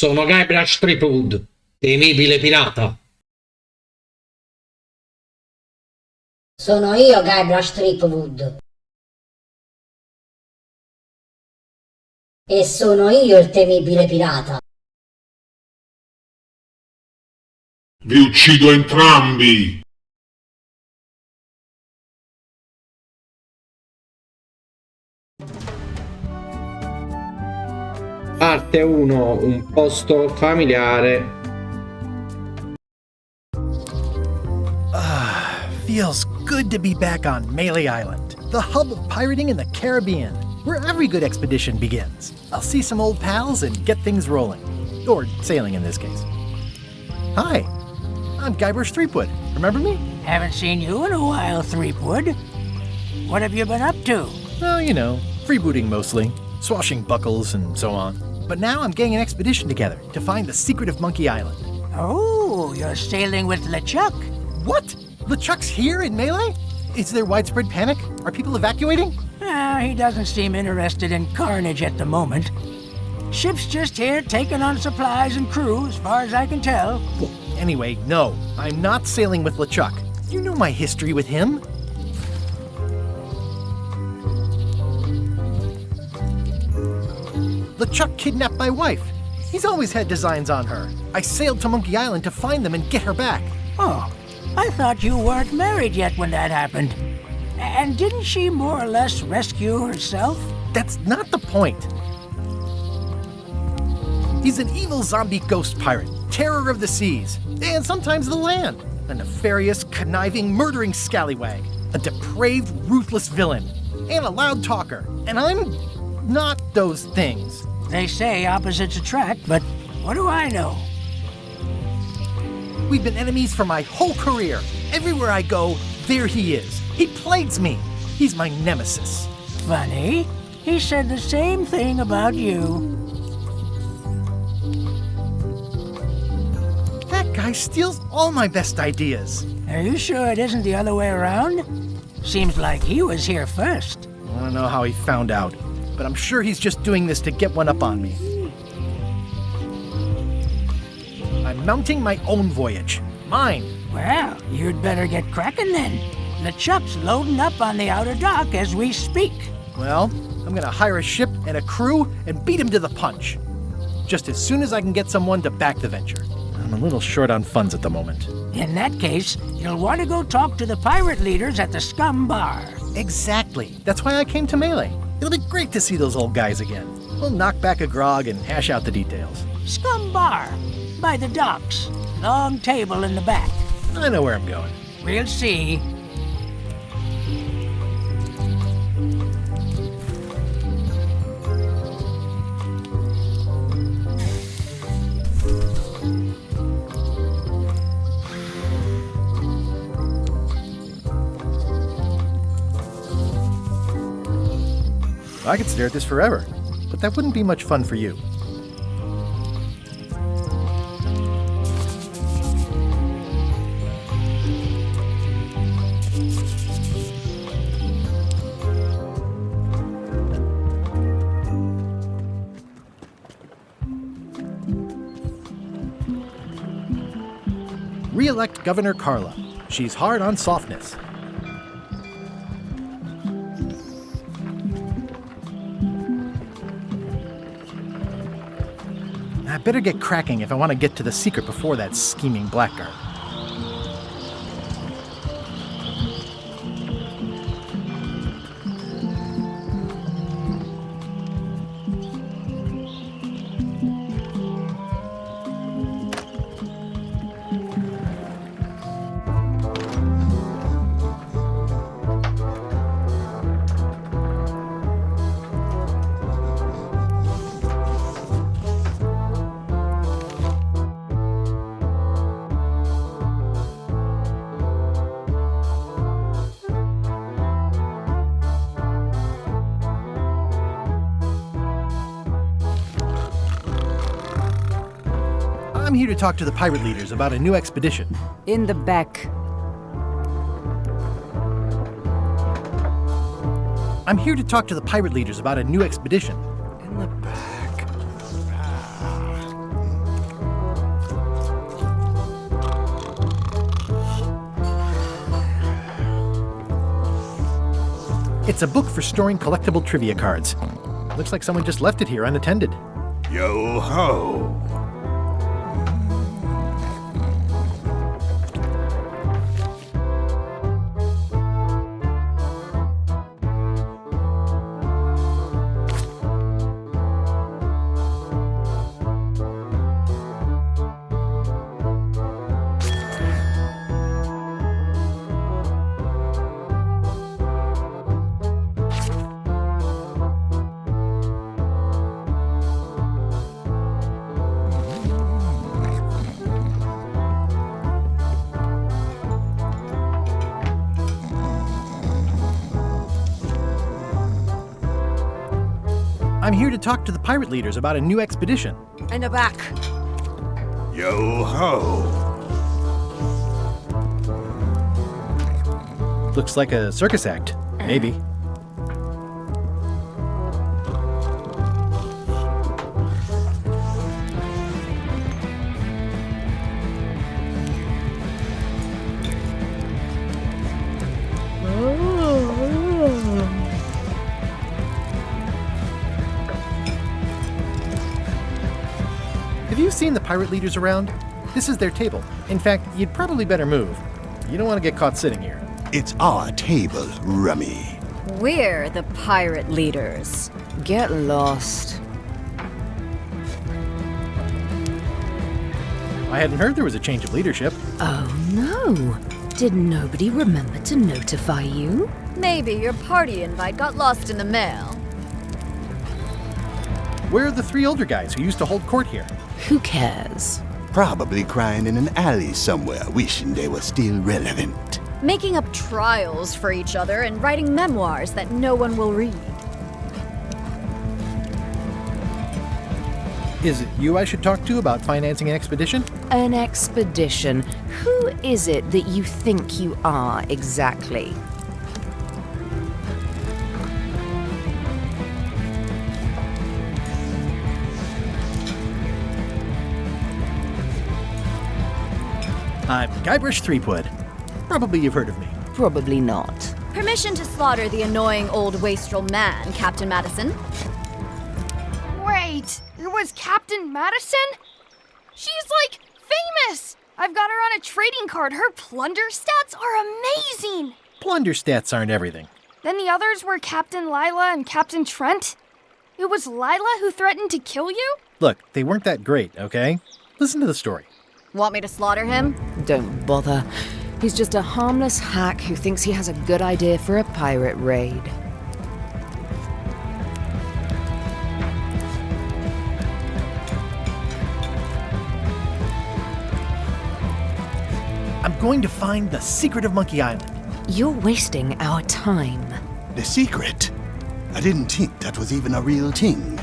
Sono Guybrush Threepwood, temibile pirata. Sono io Guybrush Threepwood. E sono io il temibile pirata. Vi uccido entrambi! Parte 1, un posto familiare. Feels good to be back on Melee Island, the hub of pirating in the Caribbean, where every good expedition begins. I'll see some old pals and get things rolling. Or sailing in this case. Hi, I'm Guybrush Threepwood. Remember me? Haven't seen you in a while, Threepwood. What have you been up to? Oh, you know, freebooting mostly, swashbuckles and so on. But now I'm getting an expedition together to find the secret of Monkey Island. Oh, you're sailing with LeChuck. What? LeChuck's here in Melee? Is there widespread panic? Are people evacuating? He doesn't seem interested in carnage at the moment. Ship's just here taking on supplies and crew, as far as I can tell. Well, anyway, no, I'm not sailing with LeChuck. You know my history with him. LeChuck kidnapped my wife. He's always had designs on her. I sailed to Monkey Island to find them and get her back. Oh, I thought you weren't married yet when that happened. And didn't she more or less rescue herself? That's not the point. He's an evil zombie ghost pirate, terror of the seas, and sometimes the land. A nefarious, conniving, murdering scallywag. A depraved, ruthless villain. And a loud talker. And I'm not those things. They say opposites attract, but what do I know? We've been enemies for my whole career. Everywhere I go, there he is. He plagues me. He's my nemesis. Funny. He said the same thing about you. That guy steals all my best ideas. Are you sure it isn't the other way around? Seems like he was here first. I don't know how he found out, but I'm sure he's just doing this to get one up on me. I'm mounting my own voyage. Mine. Well, you'd better get cracking then. LeChuck's loading up on the outer dock as we speak. Well, I'm gonna hire a ship and a crew and beat him to the punch. Just as soon as I can get someone to back the venture. I'm a little short on funds at the moment. In that case, you'll want to go talk to the pirate leaders at the Scum Bar. Exactly. That's why I came to Melee. It'll be great to see those old guys again. We'll knock back a grog and hash out the details. Scum Bar, by the docks. Long table in the back. I know where I'm going. We'll see. I could stare at this forever, but that wouldn't be much fun for you. Re-elect Governor Carla. She's hard on softness. I better get cracking if I want to get to the secret before that scheming blackguard. I'm here to talk to the pirate leaders about a new expedition. In the back. I'm here to talk to the pirate leaders about a new expedition. In the back. It's a book for storing collectible trivia cards. Looks like someone just left it here unattended. Yo ho! I'm here to talk to the pirate leaders about a new expedition. In the back. Yo ho! Looks like a circus act. Maybe. Have you seen the pirate leaders around? This is their table. In fact, you'd probably better move. You don't want to get caught sitting here. It's our table, Rummy. We're the pirate leaders. Get lost. I hadn't heard there was a change of leadership. Oh no! Did nobody remember to notify you? Maybe your party invite got lost in the mail. Where are the three older guys who used to hold court here? Who cares? Probably crying in an alley somewhere, wishing they were still relevant. Making up trials for each other and writing memoirs that no one will read. Is it you I should talk to about financing an expedition? An expedition. Who is it that you think you are exactly? I'm Guybrush Threepwood. Probably you've heard of me. Probably not. Permission to slaughter the annoying old wastrel man, Captain Madison. Wait, it was Captain Madison? She's like famous! I've got her on a trading card. Her plunder stats are amazing! Plunder stats aren't everything. Then the others were Captain Lila and Captain Trent. It was Lila who threatened to kill you? Look, they weren't that great, okay? Listen to the story. Want me to slaughter him? Don't bother. He's just a harmless hack who thinks he has a good idea for a pirate raid. I'm going to find the secret of Monkey Island. You're wasting our time. The secret? I didn't think that was even a real thing.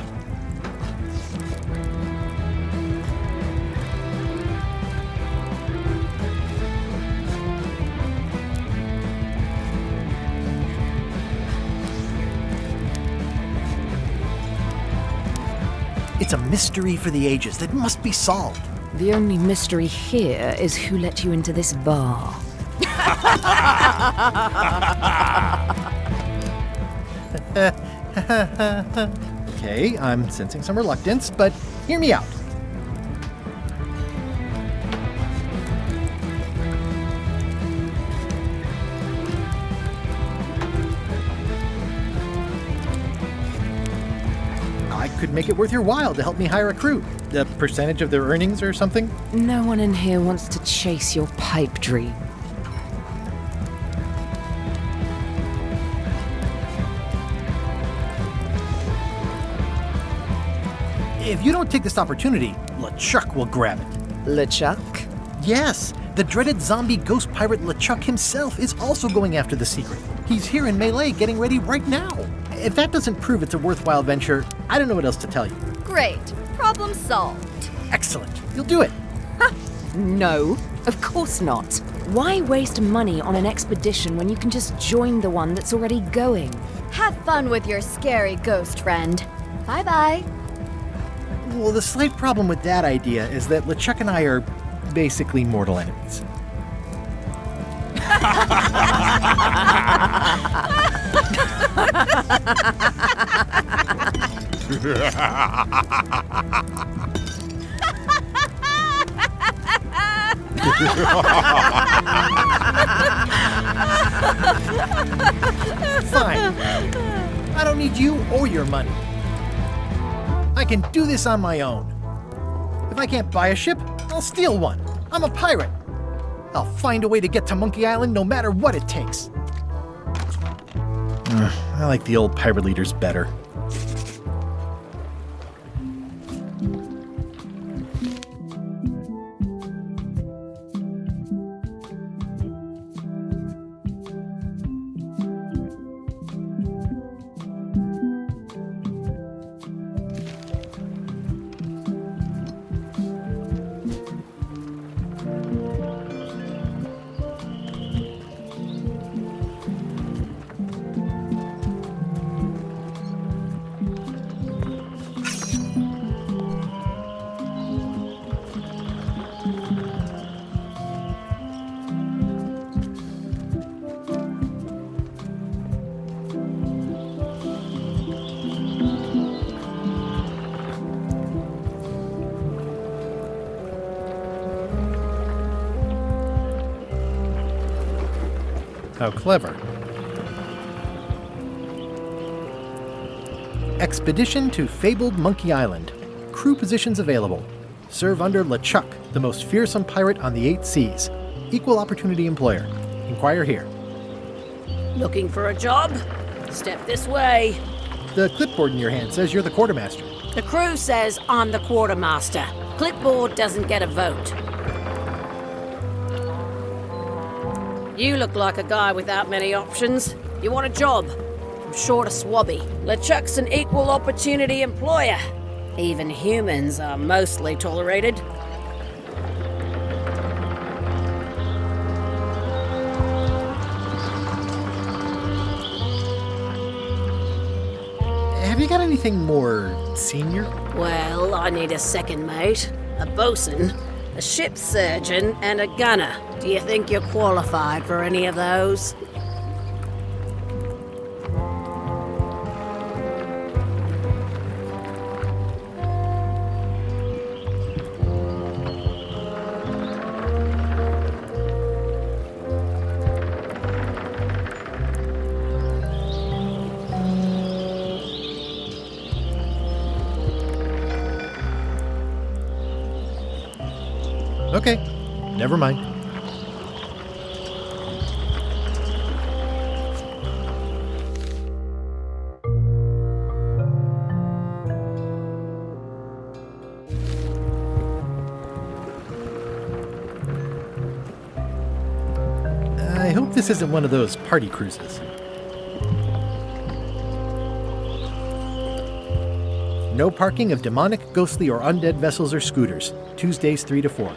It's a mystery for the ages that must be solved. The only mystery here is who let you into this bar. Okay, I'm sensing some reluctance, but hear me out. I could make it worth your while to help me hire a crew. A percentage of their earnings or something? No one in here wants to chase your pipe dream. If you don't take this opportunity, LeChuck will grab it. LeChuck? Yes, the dreaded zombie ghost pirate LeChuck himself is also going after the secret. He's here in Melee getting ready right now. If that doesn't prove it's a worthwhile venture, I don't know what else to tell you. Great. Problem solved. Excellent. You'll do it. No, of course not. Why waste money on an expedition when you can just join the one that's already going? Have fun with your scary ghost friend. Bye-bye. Well, the slight problem with that idea is that LeChuck and I are basically mortal enemies. Fine. I don't need you or your money. I can do this on my own. If I can't buy a ship, I'll steal one. I'm a pirate. I'll find a way to get to Monkey Island no matter what it takes. I like the old pirate leaders better. How clever. Expedition to fabled Monkey Island. Crew positions available. Serve under LeChuck, the most fearsome pirate on the 8 seas. Equal opportunity employer. Inquire here. Looking for a job? Step this way. The clipboard in your hand says you're the quartermaster. The crew says I'm the quartermaster. Clipboard doesn't get a vote. You look like a guy without many options. You want a job? I'm short a swabby. LeChuck's an equal opportunity employer. Even humans are mostly tolerated. Have you got anything more senior? Well, I need a second mate, a bosun, a ship's surgeon, and a gunner. Do you think you're qualified for any of those? Okay, never mind. I hope this isn't one of those party cruises. No parking of demonic, ghostly, or undead vessels or scooters. Tuesdays 3 to 4.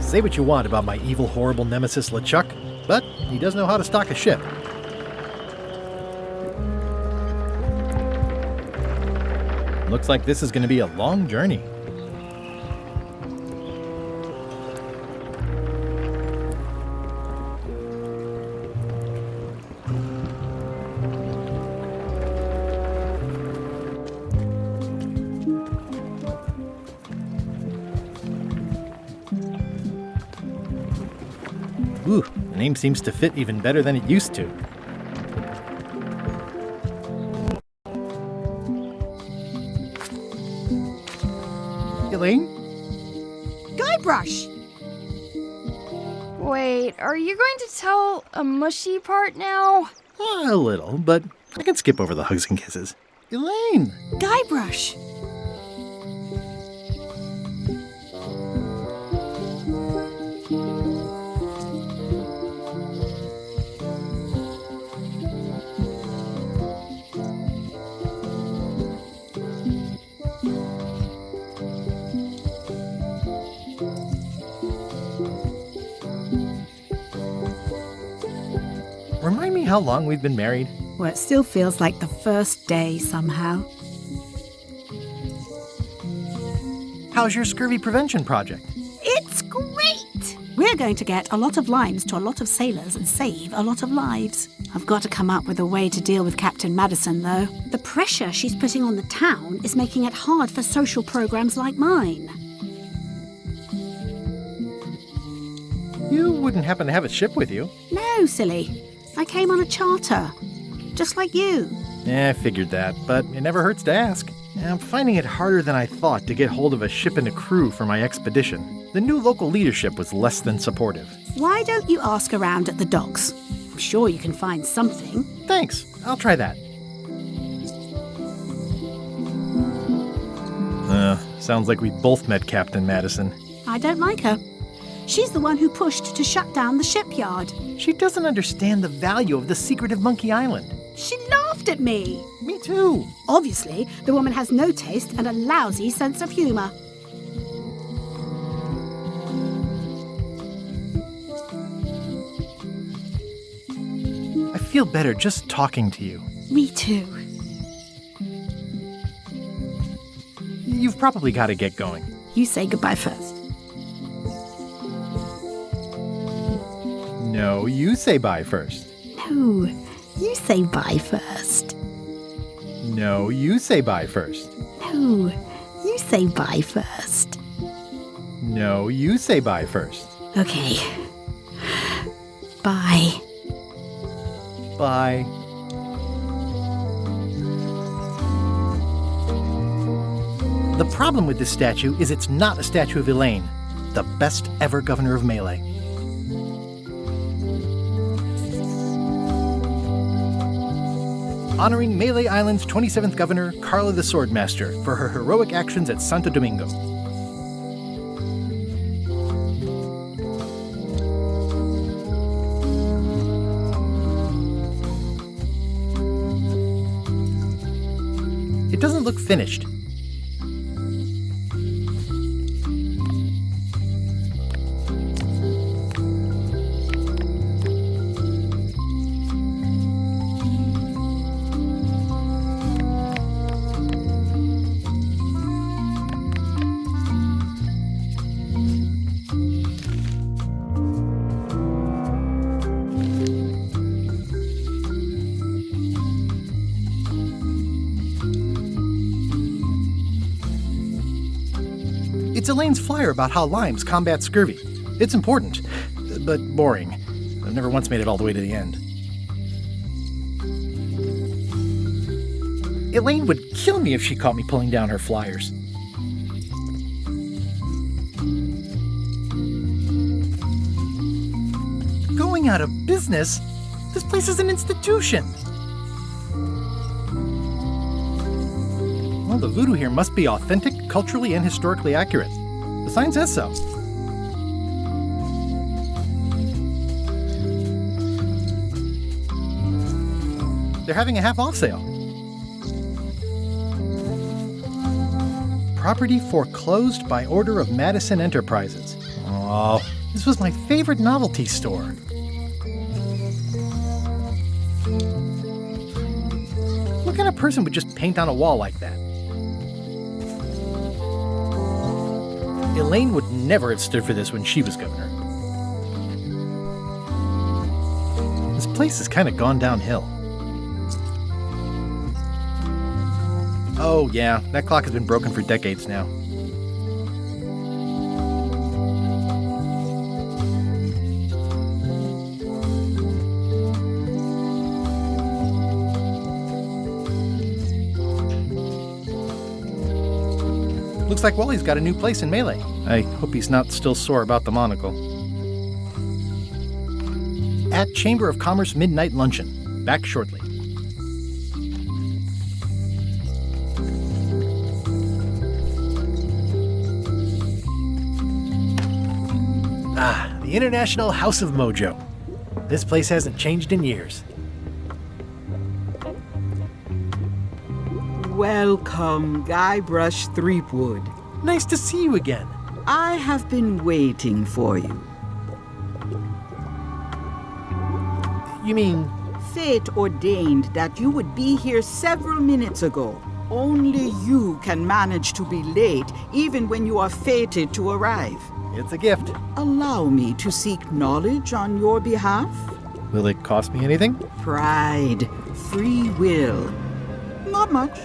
Say what you want about my evil, horrible nemesis LeChuck, but he does know how to stock a ship. Looks like this is going to be a long journey. Ooh, the name seems to fit even better than it used to. Elaine? Guybrush! Wait, are you going to tell a mushy part now? A little, but I can skip over the hugs and kisses. Elaine! Guybrush! Remind me how long we've been married? Well, it still feels like the first day somehow. How's your scurvy prevention project? It's great! We're going to get a lot of limes to a lot of sailors and save a lot of lives. I've got to come up with a way to deal with Captain Madison, though. The pressure she's putting on the town is making it hard for social programs like mine. You wouldn't happen to have a ship with you? No, silly. I came on a charter. Just like you. I figured that, but it never hurts to ask. I'm finding it harder than I thought to get hold of a ship and a crew for my expedition. The new local leadership was less than supportive. Why don't you ask around at the docks? I'm sure you can find something. Thanks. I'll try that. Sounds like we both met Captain Madison. I don't like her. She's the one who pushed to shut down the shipyard. She doesn't understand the value of the secretive Monkey Island. She laughed at me. Me too. Obviously, the woman has no taste and a lousy sense of humor. I feel better just talking to you. Me too. You've probably got to get going. You say goodbye first. No, you say bye first. No, you say bye first. No, you say bye first. No, you say bye first. No, you say bye first. Okay. Bye. Bye. The problem with this statue is it's not a statue of Elaine, the best ever governor of Melee. Honoring Melee Island's 27th governor, Carla the Swordmaster, for her heroic actions at Santo Domingo. It doesn't look finished. It's Elaine's flyer about how limes combat scurvy. It's important, but boring. I've never once made it all the way to the end. Elaine would kill me if she caught me pulling down her flyers. Going out of business? This place is an institution. Well, the voodoo here must be authentic, culturally, and historically accurate. The sign says so. They're having a half-off sale. Property foreclosed by order of Madison Enterprises. Oh, this was my favorite novelty store. What kind of person would just paint on a wall like that? Elaine would never have stood for this when she was governor. This place has kind of gone downhill. Oh yeah, that clock has been broken for decades now. Looks like Wally's got a new place in Melee. I hope he's not still sore about the monocle. At Chamber of Commerce Midnight Luncheon. Back shortly. The International House of Mojo. This place hasn't changed in years. Welcome, Guybrush Threepwood. Nice to see you again. I have been waiting for you. You mean? Fate ordained that you would be here several minutes ago. Only you can manage to be late, even when you are fated to arrive. It's a gift. Allow me to seek knowledge on your behalf. Will it cost me anything? Pride, free will. Not much.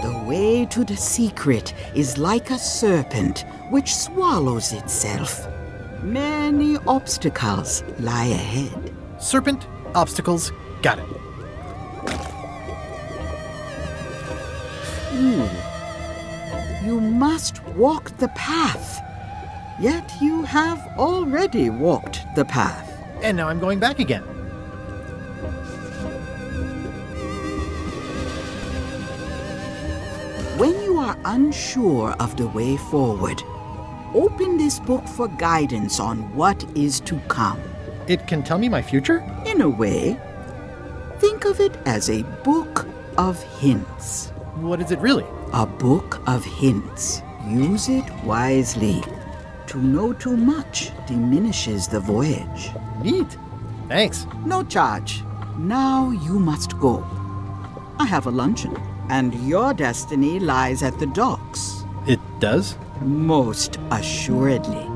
The way to the secret is like a serpent which swallows itself. Many obstacles lie ahead. Serpent, obstacles, got it. You must walk the path. Yet you have already walked the path. And now I'm going back again. When you are unsure of the way forward, open this book for guidance on what is to come. It can tell me my future? In a way, think of it as a book of hints. What is it really? A book of hints. Use it wisely. To know too much diminishes the voyage. Neat. Thanks. No charge. Now you must go. I have a luncheon, and your destiny lies at the docks. It does? Most assuredly.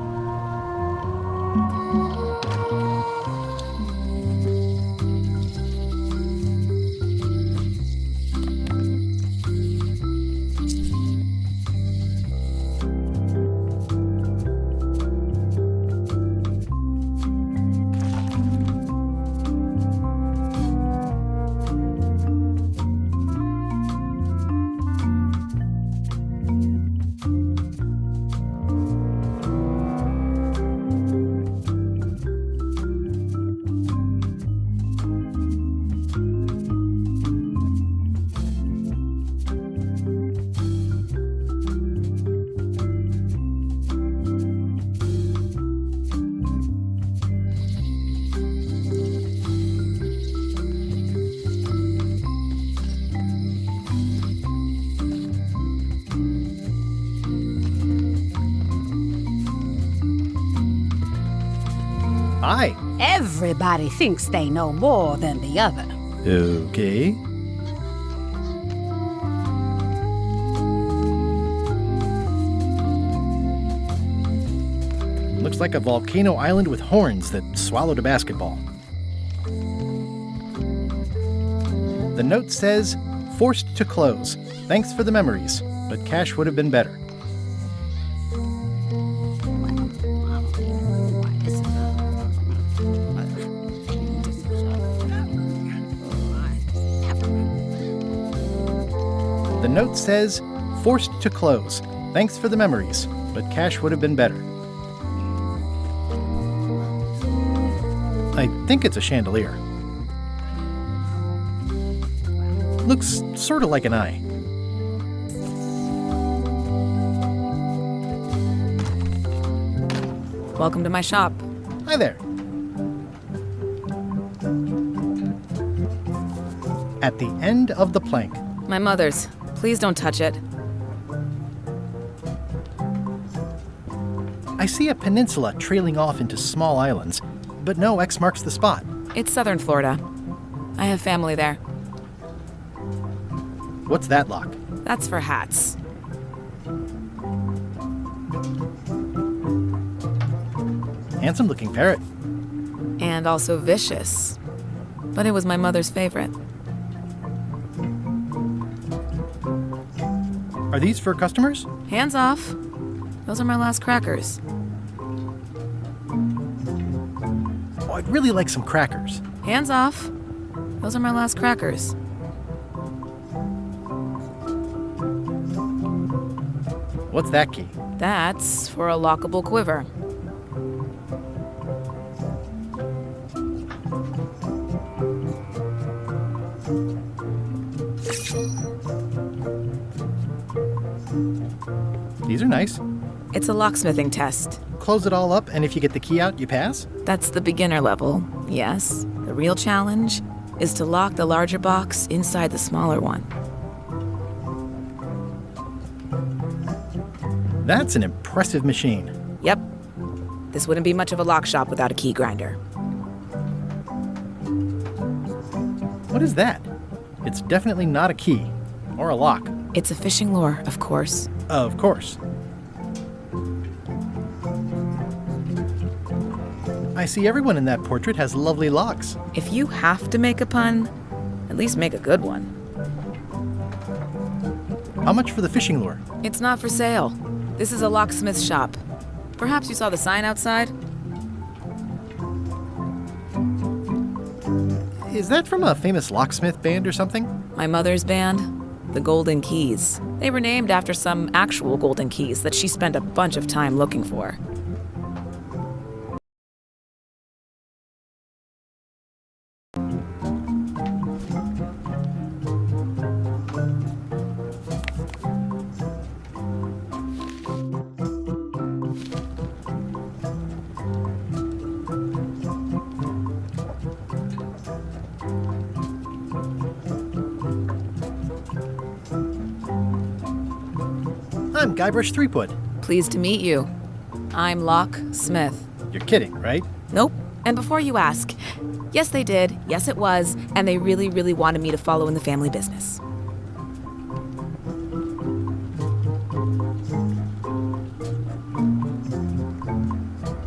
Hi. Everybody thinks they know more than the other. Okay. Looks like a volcano island with horns that swallowed a basketball. The note says, forced to close. Thanks for the memories, but cash would have been better. The note says, forced to close. Thanks for the memories, but cash would have been better. I think it's a chandelier. Looks sort of like an eye. Welcome to my shop. Hi there. At the end of the plank. My mother's. Please don't touch it. I see a peninsula trailing off into small islands, but no X marks the spot. It's southern Florida. I have family there. What's that lock? That's for hats. Handsome looking parrot. And also vicious. But it was my mother's favorite. Are these for customers? Hands off. Those are my last crackers. Oh, I'd really like some crackers. Hands off. Those are my last crackers. What's that key? That's for a lockable quiver. These are nice. It's a locksmithing test. Close it all up, and if you get the key out, you pass? That's the beginner level, yes. The real challenge is to lock the larger box inside the smaller one. That's an impressive machine. Yep. This wouldn't be much of a lock shop without a key grinder. What is that? It's definitely not a key. Or a lock. It's a fishing lure, of course. Of course. I see everyone in that portrait has lovely locks. If you have to make a pun, at least make a good one. How much for the fishing lure? It's not for sale. This is a locksmith shop. Perhaps you saw the sign outside? Is that from a famous locksmith band or something? My mother's band, the Golden Keys. They were named after some actual golden keys that she spent a bunch of time looking for. I'm Guybrush Threepwood. Pleased to meet you. I'm Locke Smith. You're kidding, right? Nope. And before you ask, yes they did, yes it was, and they really, really wanted me to follow in the family business.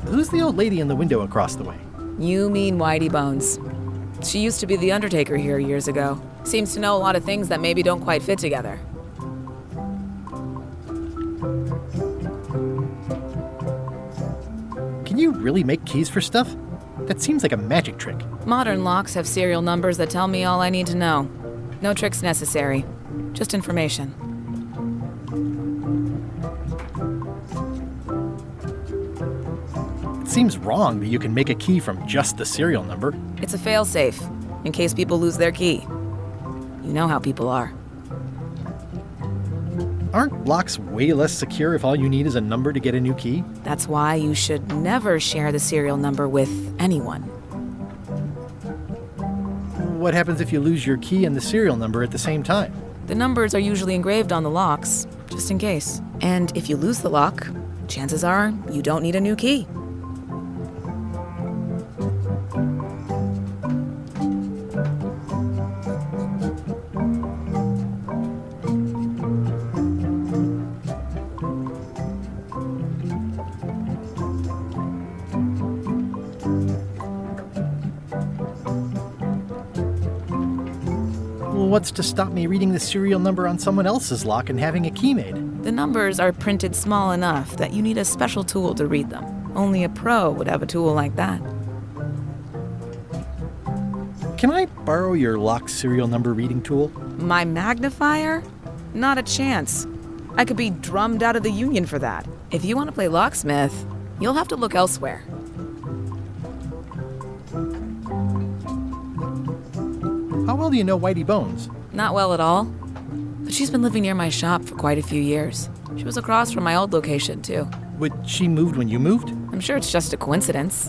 Who's the old lady in the window across the way? You mean Whitey Bones. She used to be the Undertaker here years ago. Seems to know a lot of things that maybe don't quite fit together. Can you really make keys for stuff? That seems like a magic trick. Modern locks have serial numbers that tell me all I need to know. No tricks necessary. Just information. It seems wrong that you can make a key from just the serial number. It's a fail-safe, in case people lose their key. You know how people are. Aren't locks way less secure if all you need is a number to get a new key? That's why you should never share the serial number with anyone. What happens if you lose your key and the serial number at the same time? The numbers are usually engraved on the locks, just in case. And if you lose the lock, chances are you don't need a new key. What's to stop me reading the serial number on someone else's lock and having a key made? The numbers are printed small enough that you need a special tool to read them. Only a pro would have a tool like that. Can I borrow your lock serial number reading tool? My magnifier? Not a chance. I could be drummed out of the union for that. If you want to play locksmith, you'll have to look elsewhere. How well do you know Whitey Bones? Not well at all. But she's been living near my shop for quite a few years. She was across from my old location, too. Would she moved when you moved? I'm sure it's just a coincidence.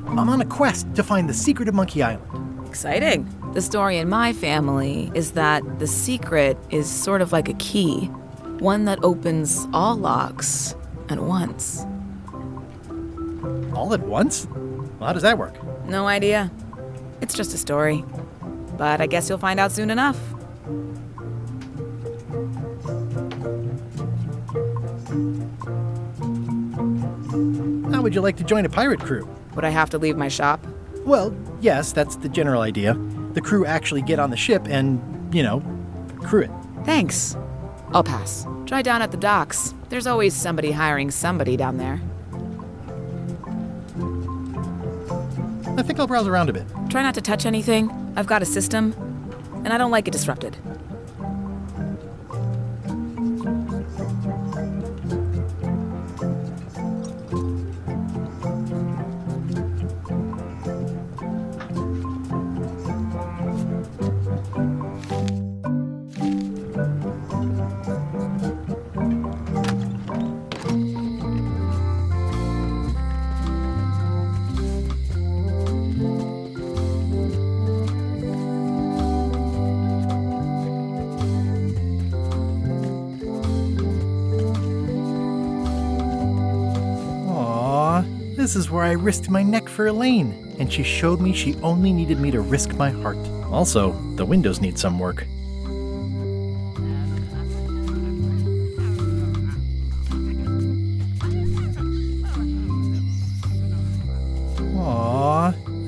I'm on a quest to find the secret of Monkey Island. Exciting. The story in my family is that the secret is sort of like a key. One that opens all locks at once. All at once? Well, how does that work? No idea. It's just a story. But I guess you'll find out soon enough. How would you like to join a pirate crew? Would I have to leave my shop? Well, yes, that's the general idea. The crew actually get on the ship and, crew it. Thanks. I'll pass. Try down at the docks. There's always somebody hiring somebody down there. I think I'll browse around a bit. Try not to touch anything. I've got a system, and I don't like it disrupted. This is where I risked my neck for Elaine, and she showed me she only needed me to risk my heart. Also, the windows need some work.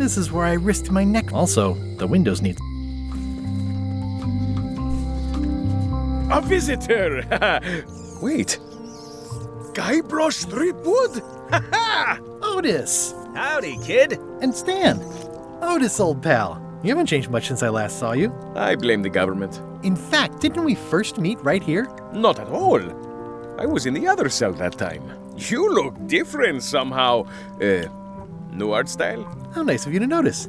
This is where I risked my neck. Also, the windows need... A visitor! Wait. Guybrush Threepwood? Otis! Howdy, kid. And Stan. Otis, old pal. You haven't changed much since I last saw you. I blame the government. In fact, didn't we first meet right here? Not at all. I was in the other cell that time. You look different somehow. New art style? How nice of you to notice.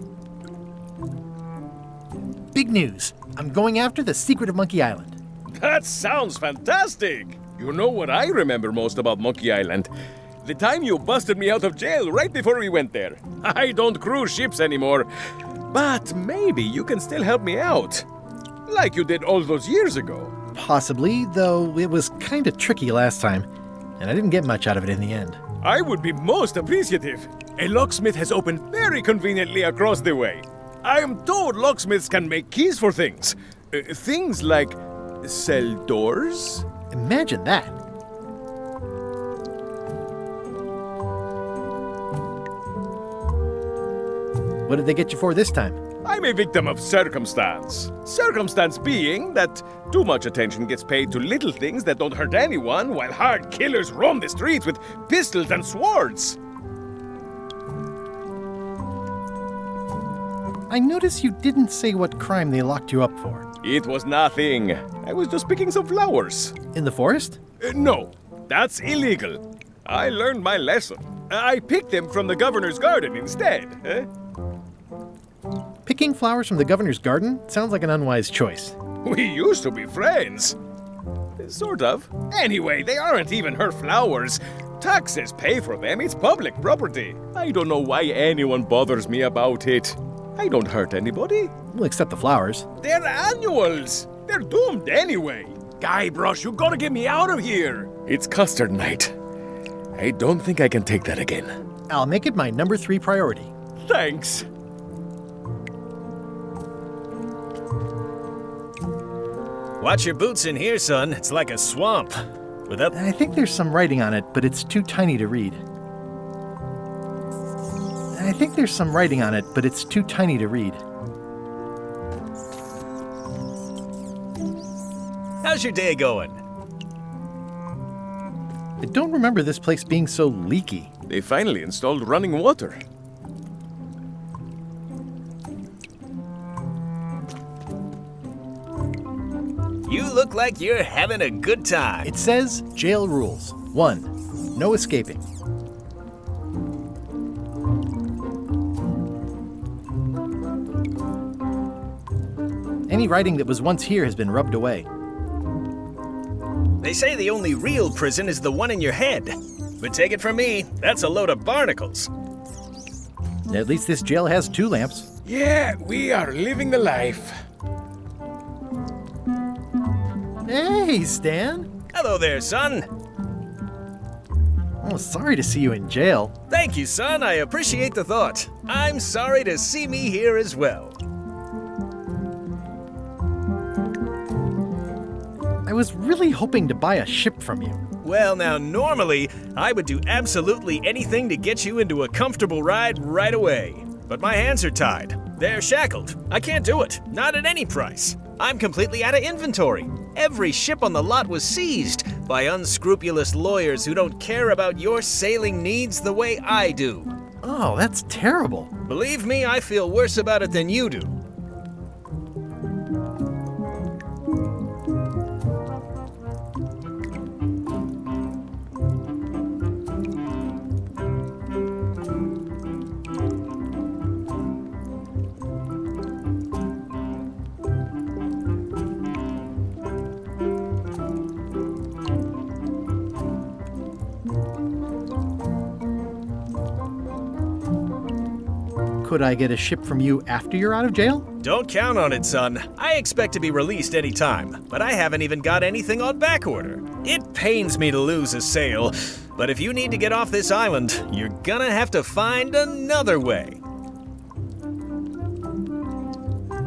Big news. I'm going after the secret of Monkey Island. That sounds fantastic! You know what I remember most about Monkey Island? The time you busted me out of jail right before we went there. I don't cruise ships anymore. But maybe you can still help me out. Like you did all those years ago. Possibly, though it was kinda tricky last time, and I didn't get much out of it in the end. I would be most appreciative. A locksmith has opened very conveniently across the way. I am told locksmiths can make keys for things. Things like cell doors? Imagine that. What did they get you for this time? I'm a victim of circumstance. Circumstance being that too much attention gets paid to little things that don't hurt anyone, while hard killers roam the streets with pistols and swords. I notice you didn't say what crime they locked you up for. It was nothing. I was just picking some flowers. In the forest? No, that's illegal. I learned my lesson. I picked them from the governor's garden instead. Picking flowers from the governor's garden sounds like an unwise choice. We used to be friends. Sort of. Anyway, they aren't even her flowers. Taxes pay for them. It's public property. I don't know why anyone bothers me about it. I don't hurt anybody. Well, except the flowers. They're annuals. They're doomed anyway. Guybrush, you gotta get me out of here. It's custard night. I don't think I can take that again. I'll make it my number 3 priority. Thanks. Watch your boots in here, son. It's like a swamp. I think there's some writing on it, but it's too tiny to read. How's your day going? I don't remember this place being so leaky. They finally installed running water. You look like you're having a good time. It says jail rules. 1. No escaping. Any writing that was once here has been rubbed away. They say the only real prison is the one in your head. But take it from me, that's a load of barnacles. At least this jail has 2 lamps. Yeah, we are living the life. Hey, Stan. Hello there, son. Oh, sorry to see you in jail. Thank you, son. I appreciate the thought. I'm sorry to see me here as well. I was really hoping to buy a ship from you. Well, now, normally, I would do absolutely anything to get you into a comfortable ride right away. But my hands are tied. They're shackled. I can't do it. Not at any price. I'm completely out of inventory. Every ship on the lot was seized by unscrupulous lawyers who don't care about your sailing needs the way I do. Oh, that's terrible. Believe me, I feel worse about it than you do. Could I get a ship from you after you're out of jail? Don't count on it, son. I expect to be released any time, but I haven't even got anything on back order. It pains me to lose a sail, but if you need to get off this island, you're gonna have to find another way.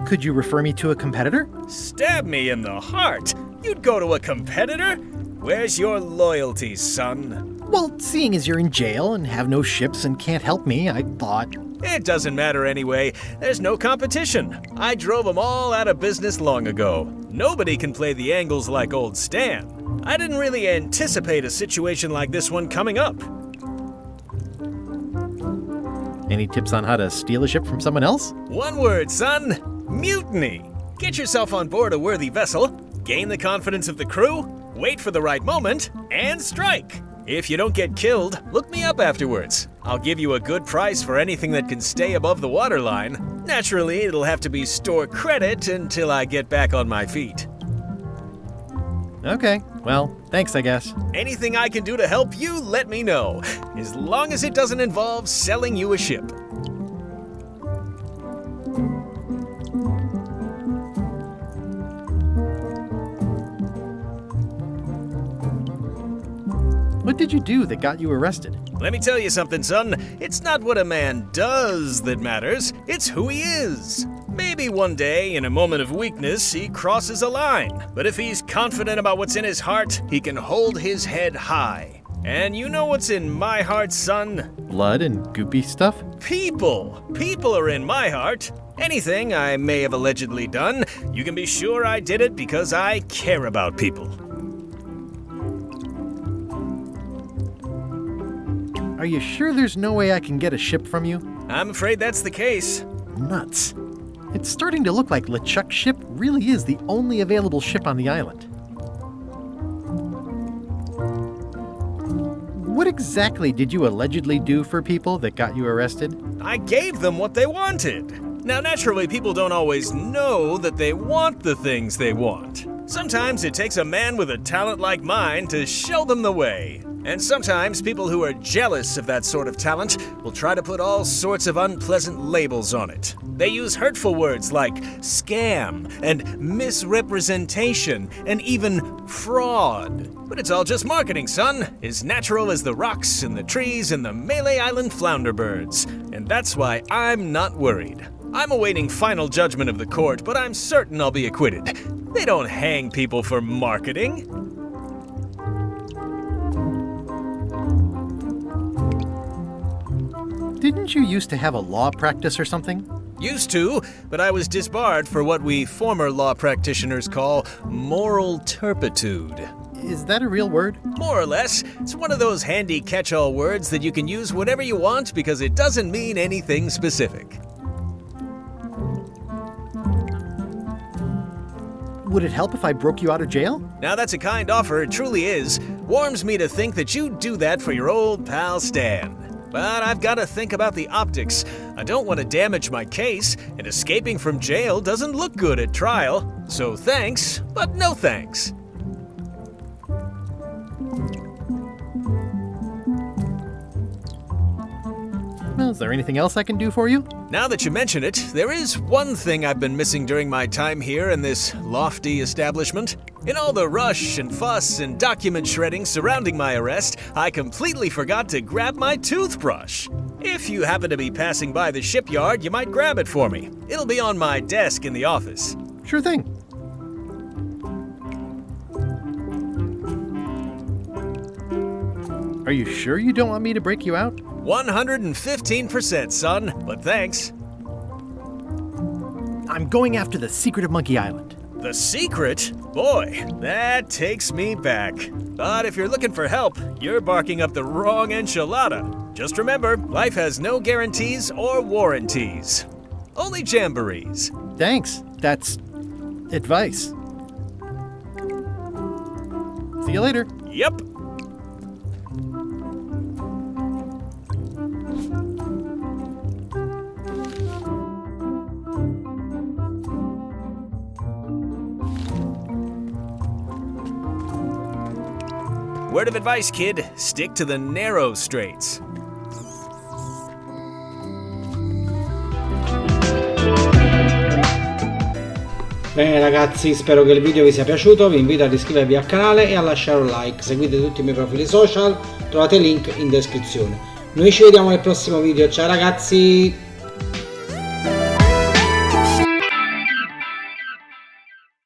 Could you refer me to a competitor? Stab me in the heart. You'd go to a competitor? Where's your loyalty, son? Well, seeing as you're in jail and have no ships and can't help me, I thought... It doesn't matter anyway. There's no competition. I drove them all out of business long ago. Nobody can play the angles like old Stan. I didn't really anticipate a situation like this one coming up. Any tips on how to steal a ship from someone else? One word, son. Mutiny. Get yourself on board a worthy vessel, gain the confidence of the crew, wait for the right moment, and strike. If you don't get killed, look me up afterwards. I'll give you a good price for anything that can stay above the waterline. Naturally, it'll have to be store credit until I get back on my feet. Okay, well, thanks, I guess. Anything I can do to help you, let me know. As long as it doesn't involve selling you a ship. What did you do that got you arrested? Let me tell you something, son. It's not what a man does that matters, it's who he is. Maybe one day, in a moment of weakness, he crosses a line. But if he's confident about what's in his heart, he can hold his head high. And you know what's in my heart, son? Blood and goopy stuff? People! People are in my heart. Anything I may have allegedly done, you can be sure I did it because I care about people. Are you sure there's no way I can get a ship from you? I'm afraid that's the case. Nuts. It's starting to look like LeChuck's ship really is the only available ship on the island. What exactly did you allegedly do for people that got you arrested? I gave them what they wanted. Now, naturally, people don't always know that they want the things they want. Sometimes it takes a man with a talent like mine to show them the way. And sometimes people who are jealous of that sort of talent will try to put all sorts of unpleasant labels on it. They use hurtful words like scam and misrepresentation and even fraud. But it's all just marketing, son. As natural as the rocks and the trees and the Melee Island flounder birds. And that's why I'm not worried. I'm awaiting final judgment of the court, but I'm certain I'll be acquitted. They don't hang people for marketing. Didn't you used to have a law practice or something? Used to, but I was disbarred for what we former law practitioners call moral turpitude. Is that a real word? More or less. It's one of those handy catch-all words that you can use whatever you want because it doesn't mean anything specific. Would it help if I broke you out of jail? Now that's a kind offer, it truly is. Warms me to think that you'd do that for your old pal Stan. But I've got to think about the optics. I don't want to damage my case, and escaping from jail doesn't look good at trial. So thanks, but no thanks. Well, is there anything else I can do for you? Now that you mention it, there is one thing I've been missing during my time here in this lofty establishment. In all the rush and fuss and document shredding surrounding my arrest, I completely forgot to grab my toothbrush. If you happen to be passing by the shipyard, you might grab it for me. It'll be on my desk in the office. Sure thing. Are you sure you don't want me to break you out? 115%, son, but thanks. I'm going after the secret of Monkey Island. The secret? Boy, that takes me back. But if you're looking for help, you're barking up the wrong enchilada. Just remember, life has no guarantees or warranties. Only jamborees. Thanks. That's advice. See you later. Yep. Word of advice, kid, stick to the narrow straits. Bene ragazzi, spero che il video vi sia piaciuto, vi invito ad iscrivervi al canale e a lasciare un like, seguite tutti i miei profili social, trovate il link in descrizione. Noi ci vediamo nel prossimo video, ciao ragazzi!